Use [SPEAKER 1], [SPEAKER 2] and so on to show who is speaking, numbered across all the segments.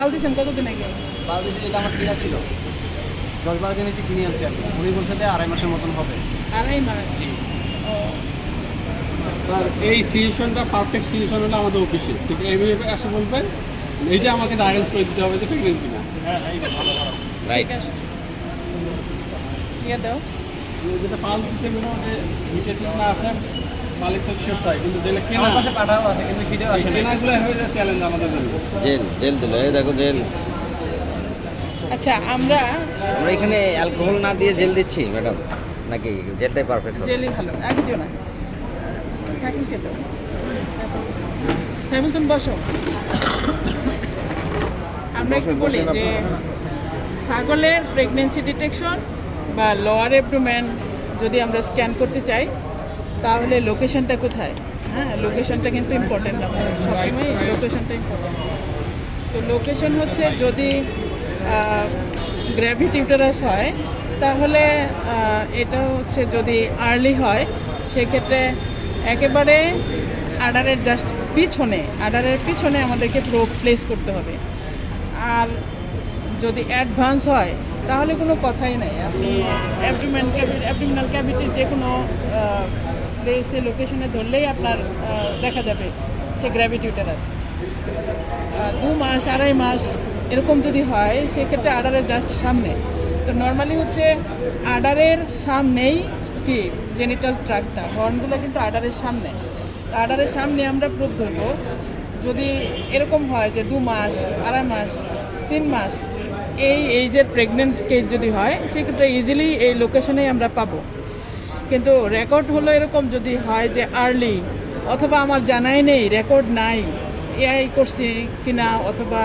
[SPEAKER 1] পাল দিয়েছেন কতদিন আগে?
[SPEAKER 2] পাল দিয়েছে যেটা আমার কিনা ছিল 10-12 দিন হচ্ছে কিনে আনছি আমি। উনি বলছে যে 2.5 মাসের মতন হবে।
[SPEAKER 1] 2.5 মাস।
[SPEAKER 2] জি।
[SPEAKER 1] ও
[SPEAKER 3] স্যার এই সিচুয়েশনটা পারফেক্ট সিচুয়েশন হলো আমাদের অফিসে ঠিক এইভাবে আসে বলবেন এইটা আমাকে ডায়াগনোজ করে দিতে হবে যে প্রেগনেন্ট কিনা।
[SPEAKER 1] ঠিক আছে। ইয়ে দাও।
[SPEAKER 3] যেটা পাল দিচ্ছে মোটামুটি নিচে ঠিক না আপনার মালিক তো শিওর তাই কিন্তু যেটা কেনা
[SPEAKER 2] আমার পাশে পাঠাও আছে কিন্তু খিদেও আসে না।
[SPEAKER 3] কেনাগুলো হয়ে যায় চ্যালেঞ্জ আমাদের জন্য।
[SPEAKER 4] জেল দিল, এই দেখো জেল।
[SPEAKER 1] আচ্ছা আমরা
[SPEAKER 4] এখানে অ্যালকোহল না দিয়ে জেল দিচ্ছি ম্যাডাম, নাকি জেলটাই পারফেক্ট?
[SPEAKER 1] জেলি ভালো আগে দিও না। সাইকেলকে দাও। সাইকেল তুমি বসো। আমরা একটু বলি যে ছাগলের প্রেগনেন্সি ডিটেকশন বা লোয়ার অ্যাবডোমেন যদি আমরা স্ক্যান করতে চাই তাহলে লোকেশনটা কোথায়? হ্যাঁ, লোকেশনটা কিন্তু ইম্পর্টেন্ট। আমরা সবসময় লোকেশনটা ইম্পর্টেন্ট। তো লোকেশন হচ্ছে যদি গ্র্যাভিটি ইউটেরাস হয় তাহলে এটা হচ্ছে যদি আর্লি হয় সেক্ষেত্রে একেবারে আডারের জাস্ট আডারের পিছনে আমাদেরকে প্রোব প্লেস করতে হবে। আর যদি অ্যাডভান্স হয় তাহলে কোনো কথাই নাই, আপনি অ্যাবডোমিনাল ক্যাভিটির যে কোনো প্লেসে লোকেশনে ধরলেই আপনার দেখা যাবে সে গ্র্যাভিটি ইউটেরাস। 2 মাস 2.5 মাস এরকম যদি হয় সেক্ষেত্রে আডারের জাস্ট সামনে। তো নর্মালি হচ্ছে আডারের সামনেই কি জেনিটাল ট্র্যাক্টটা, হর্নগুলো কিন্তু আডারের সামনে। তো আডারের সামনে আমরা প্রোব ধরবো। যদি এরকম হয় যে 2 মাস 2.5 মাস 3 মাস এই এইজের প্রেগনেন্ট কেস যদি হয় সেক্ষেত্রে ইজিলি এই লোকেশনেই আমরা পাবো। কিন্তু রেকর্ড হলো এরকম যদি হয় যে আর্লি, অথবা আমার জানাই নেই, রেকর্ড নাই, এআই করছি কিনা অথবা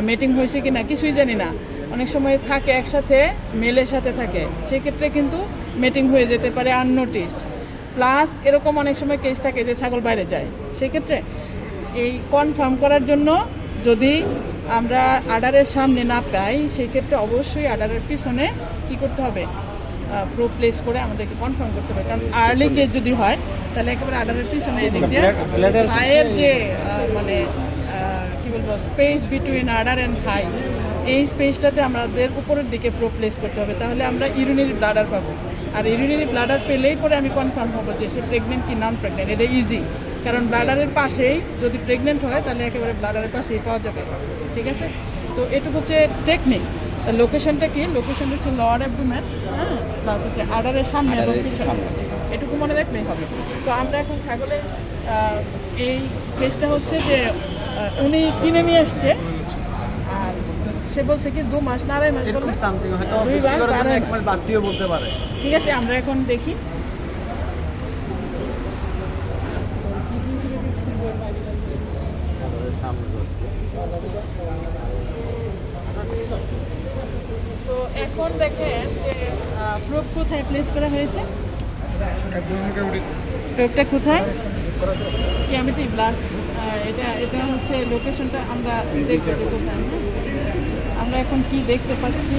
[SPEAKER 1] মিটিং হয়েছে কিনা কিছুই জানি না, অনেক সময় থাকে একসাথে মেলের সাথে থাকে, সেক্ষেত্রে কিন্তু মিটিং হয়ে যেতে পারে আননোটিসড। প্লাস এরকম অনেক সময় কেস থাকে যে ছাগল বাইরে যায়। সেক্ষেত্রে এই কনফার্ম করার জন্য যদি আমরা আডারের সামনে না পাই সেক্ষেত্রে অবশ্যই আডারের পিছনে কি করতে হবে, প্রো প্লেস করে আমাদেরকে কনফার্ম করতে হবে। কারণ আর্লি কেস যদি হয় তাহলে একেবারে আডারের পিছনে এদিক দিয়ে থাইয়ের যে মানে কি বলবো স্পেস বিটুইন আডার অ্যান্ড থাই, এই স্পেসটাতে আমাদের উপরের দিকে প্রো প্লেস করতে হবে, তাহলে আমরা ইউরিনারি ব্লাডার পাবো। আর ইউরিনারি ব্লাডার পেলেই পরে আমি কনফার্ম হবো যে সে প্রেগনেন্ট কি নন প্রেগনেন্ট। এটা ইজি, কারণ ব্লাডারের পাশেই যদি প্রেগনেন্ট হয় তাহলে একেবারে ব্লাডারের পাশেই পাওয়া যাবে। ঠিক আছে, তো এটুকু হচ্ছে টেকনিক। লোকেশনটা কি? লোকেশন হচ্ছে লোয়ার অ্যাবডোমেন, হ্যাঁ, প্লাস হচ্ছে আডারের সামনে এবং পিছনে, এটুকু মনে রাখলেই হবে। তো আমরা এখন ছাগলের এই কেসটা হচ্ছে যে উনি কিনে নিয়ে আসছে আর সে বলছে কি 2 মাস না 2.5 মাস
[SPEAKER 2] এরকম
[SPEAKER 1] বললে
[SPEAKER 2] সামথিং হয়তো
[SPEAKER 1] 2 বার
[SPEAKER 2] 1 মাস বাদ দিয়েও বলতে পারে।
[SPEAKER 1] ঠিক আছে, আমরা এখন দেখি। তো এখন দেখেন যে প্রোব কোথায় প্লেস করা হয়েছে, প্রোবটা কোথায় ক্যাভিটি ব্লাস, এটা এটা হচ্ছে লোকেশনটা আমরা দেখতে পাবো কোথায়। আমরা এখন কি দেখতে পাচ্ছি,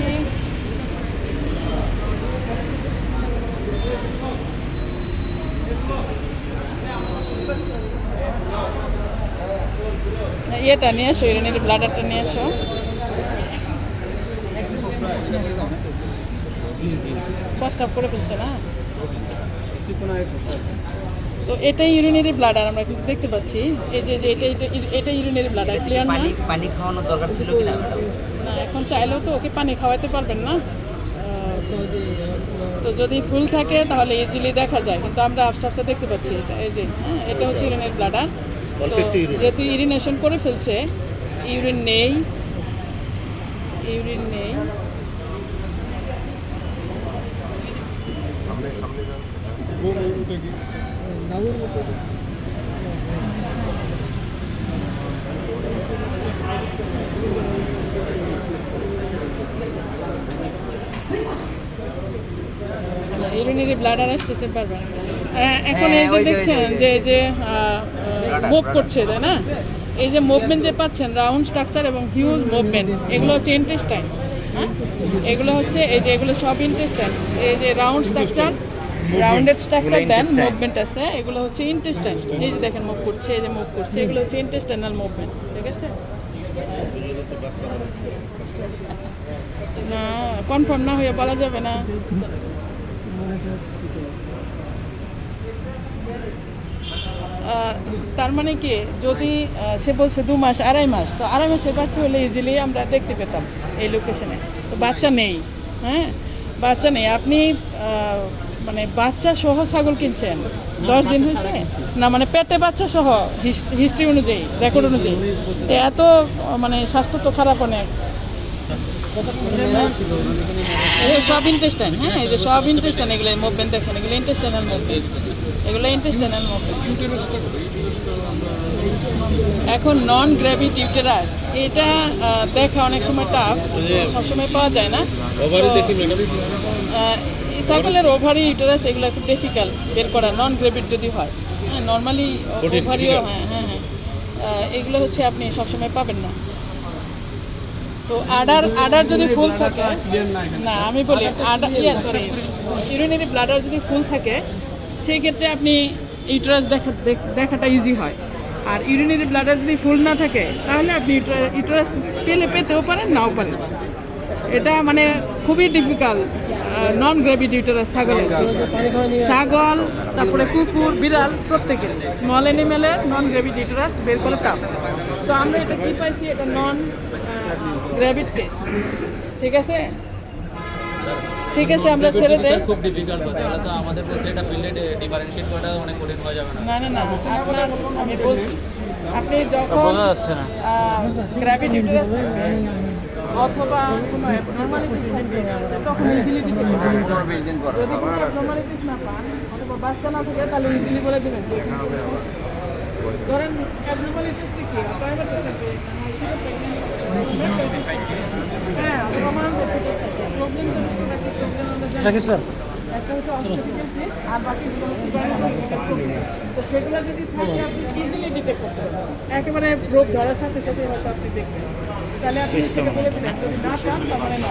[SPEAKER 1] ইয়েটা নিয়ে এসো, ইউরিনারি ব্লাডারটা নিয়ে এসো। ফার্স্ট আপ করে ফেলছে না, তো এটাই ইউরিনারি ব্লাডার আমরা কিন্তু দেখতে পাচ্ছি। এই যে যে এটা ইউরিনারি ব্লাডার, ক্লিয়ার না?
[SPEAKER 2] পানি খাওয়ানোর দরকার ছিল কিনা ম্যাডাম?
[SPEAKER 1] না, এখন চাইলেও তো ওকে পানি খাওয়াতে পারবেন না। তো যদি ফুল থাকে তাহলে ইজিলি দেখা যায়, কিন্তু আমরা আফসা দেখতে পাচ্ছি এটা। এই যে হ্যাঁ, এটা হচ্ছে ইউরিনারি ব্লাডার। তো যেহেতু ইউরিনেশন করে ফেলছে, ইউরিন নেই। ইউরিনারি ব্লাডার আসতেছে পারবেন। এখন এই যে দেখছেন যে যে মুভ করছে, তাই না? এই যে মুভমেন্ট যে পাচ্ছেন, রাউন্ড স্ট্রাকচার এবং হিউজ মুভমেন্ট, এগুলো হচ্ছে ইন্টেস্টাইন। হ্যাঁ, এগুলো হচ্ছে এই যে এগুলো সব ইন্টেস্টাইন। এই যে রাউন্ড স্ট্রাকচার, রাউন্ডেড স্ট্রাকচার দেন মুভমেন্ট আছে, এগুলো হচ্ছে ইন্টেস্টাইন। এই যে দেখেন মুভ করছে, এই যে মুভ করছে, এগুলো হচ্ছে ইন্টেস্টাইনাল মুভমেন্ট। ঠিক আছে, না, কনফার্ম না হয়ে বলা যাবে না। তার মানে কি, যদি সে বলছে 2 মাস 2.5 মাস, তো 2.5 মাসের বাচ্চা হলে ইজিলি আমরা দেখতে পেতাম এই লোকেশনে। তো বাচ্চা নেই, হ্যাঁ, বাচ্চা নেই। আপনি মানে বাচ্চা সহ ছাগল কিনছেন, 10 দিন হয়েছে না, মানে পেটে বাচ্চা সহ, হিস্ট্রি অনুযায়ী, রেকর্ড অনুযায়ী। তো এত মানে স্বাস্থ্য তো খারাপ অনেক। এই সব ইন্টেস্টাইন, হ্যাঁ, এই যে সব ইন্টেস্টাইন, এগুলো মুভমেন্ট দেখেন, এগুলো ইন্টেস্টাইনাল মুভমেন্ট, এগুলো ইন্টেস্টাইনাল মুভমেন্ট। এখন নন গ্র্যাভিড ইউটেরাস, এটা দেখা অনেক সময় টাফ, সবসময় পাওয়া যায় না। ছাগলের ওভারি ইউটেরাস এগুলো খুব ডিফিকাল্ট বের করা, নন গ্র্যাভিড যদি হয়। হ্যাঁ, নর্মালি ওভারিও, হ্যাঁ হ্যাঁ হ্যাঁ, এগুলো হচ্ছে আপনি সবসময় পাবেন না। তো আডার যদি ফুল থাকে, না আমি বলি আডার, সরি, ইউরিনারি ব্লাডার যদি ফুল থাকে, সেই ক্ষেত্রে আপনি ইউটেরাস দেখাটা ইজি হয়। আর ইউরিনারি ব্লাডার যদি ফুল না থাকে, তাহলে আপনি ইউটেরাস পেতেও পারেন, নাও পারেন। এটা মানে খুবই ডিফিকাল্ট নন গ্র্যাভিড ইউটেরাস ছাগলের, ছাগল, তারপরে কুকুর, বিড়াল, প্রত্যেকের স্মল অ্যানিমেলের নন গ্র্যাভিড ইউটেরাস বের করে টাফ। তো আমরা এটা কি পাইছি, এটা নন গ্র্যাভিড কেস। ঠিক আছে, ঠিক আছে, আমরা ছেড়ে দেই।
[SPEAKER 5] খুব ডিফিকাল্ট কথা, এটা তো আমাদের মধ্যে এটা ফিল্ডে ডিফারেন্সিয়েট করাটা অনেক কঠিন হয়ে যাবে না?
[SPEAKER 1] না না না, আপনার, আমি বলছি, আপনি যখন
[SPEAKER 5] বোঝা যাচ্ছে না।
[SPEAKER 1] গ্র্যাভিড ইউটেরাস থাকবে অথবা কোনো অ্যাবনর্মালিটিস থাকবে, তখন ইজিলি দিতে পারবেন। যদি কোনো অ্যাবনর্মালিটিস না পান অথবা বাচ্চা না থাকে, তাহলে ইজিলি বলে দেবেন। ধরেন অ্যাবনর্মালিটিস কি, প্রাইভেট থাকবে, হ্যাঁ, অথবা মানবে প্রবলেম, একটা হচ্ছে অস্ট্রেলিয়ান আর বাকিগুলো হচ্ছে তো সেগুলো যদি থাকে আপনি ইজিলি ডিটেক্ট করতে পারবেন। একেবারে রোগ ধরার সাথে সাথে হয়তো আপনি দেখবেন, তাহলে আপনি সেটা বলে দিলেন। যদি না পান, তাহলে না।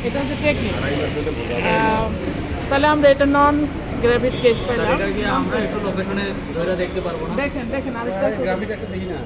[SPEAKER 1] এটা হচ্ছে টেকনিক। তাহলে আমরা এটা নন গ্র্যাভিড কেস পেলাম।
[SPEAKER 5] এটা কি আমরা একটু লোকেশনে ধরে দেখতে পারবো না?
[SPEAKER 1] দেখেন আরেকটা
[SPEAKER 3] গ্রাভিড একটা দেখি না।